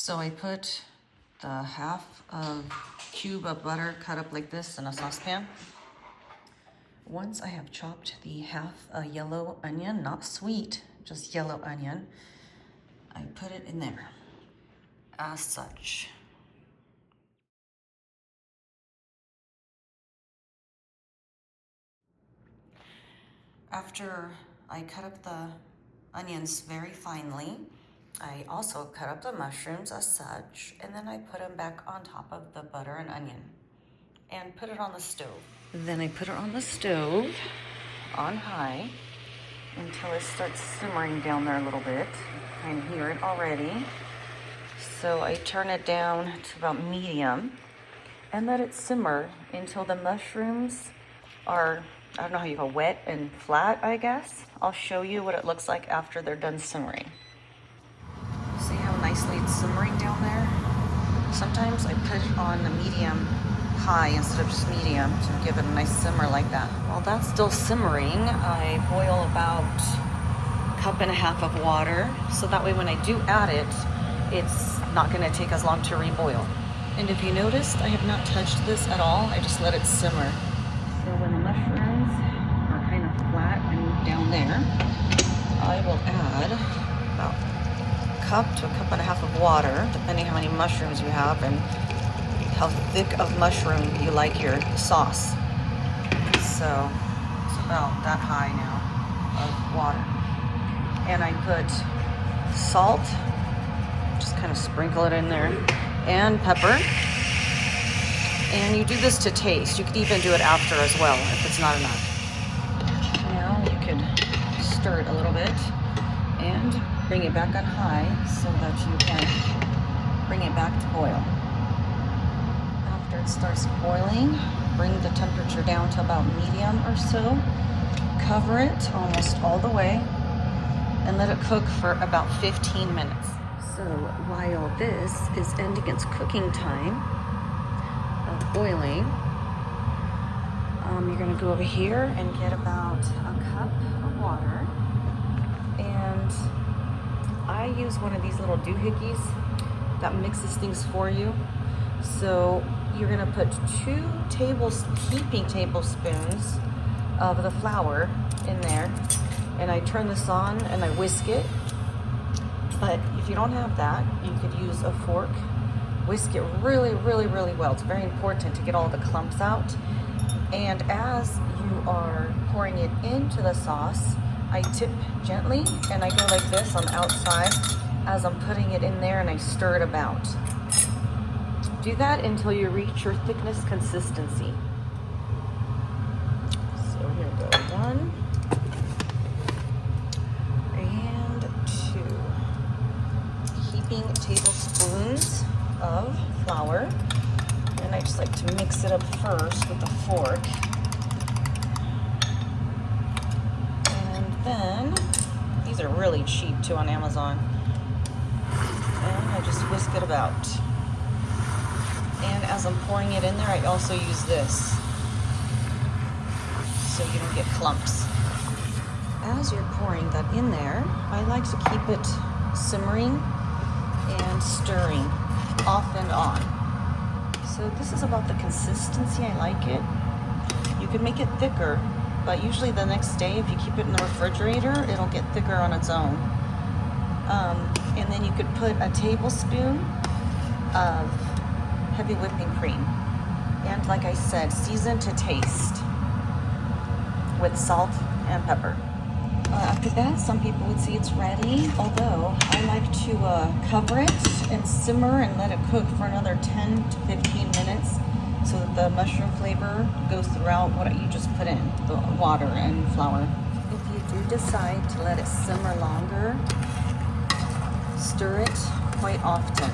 So I put the half of cube of butter cut up like this in a saucepan. Once I have chopped the half a yellow onion, not sweet, just yellow onion, I put it in there as such. After I cut up the onions very finely, I also cut up the mushrooms as such, and then I put them back on top of the butter and onion and put it on the stove. Then I put it on the stove on high until it starts simmering down there a little bit. I can hear it already. So I turn it down to about medium and let it simmer until the mushrooms are, I don't know how you call it, wet and flat, I guess. I'll show you what it looks like after they're done simmering. See how nicely it's simmering down there? Sometimes I put it on the medium high instead of just medium to give it a nice simmer like that. While that's still simmering, I boil about a cup and a half of water, so that way when I do add it, it's not gonna take as long to reboil. And if you noticed, I have not touched this at all. I just let it simmer. So when the mushrooms are kind of flat and down there, I will add about a cup to a cup and a half of water, depending how many mushrooms you have and how thick of mushroom you like your sauce. So it's about that high now of water. And I put salt, just kind of sprinkle it in there, and pepper. And you do this to taste. You could even do it after as well if it's not enough. Now you could stir it a little bit and bring it back on high so that you can bring it back to boil. After it starts boiling, bring the temperature down to about medium or so. Cover it almost all the way and let it cook for about 15 minutes. So while this is ending its cooking time of boiling, you're gonna go over here and get about a cup of water. And I use one of these little doohickeys that mixes things for you. So you're gonna put 2 heaping tablespoons of the flour in there. And I turn this on and I whisk it. But if you don't have that, you could use a fork. Whisk it really, really, really well. It's very important to get all the clumps out. And as you are pouring it into the sauce, I tip gently and I go like this on the outside as I'm putting it in there, and I stir it about. Do that until you reach your thickness consistency. So here we go. 1 and 2 heaping tablespoons of flour. And I just like to mix it up first with a fork. And then, these are really cheap too on Amazon. And I just whisk it about. And as I'm pouring it in there, I also use this so you don't get clumps. As you're pouring that in there, I like to keep it simmering and stirring off and on. So this is about the consistency. I like it. You can make it thicker, but usually the next day, if you keep it in the refrigerator, it'll get thicker on its own. And then you could put a tablespoon of heavy whipping cream. And like I said, season to taste with salt and pepper. After that, some people would say it's ready, although I like to cover it and simmer and let it cook for another 10 to 15 minutes so that the mushroom flavor goes throughout what you just put in, the water and flour. If you do decide to let it simmer longer, stir it quite often.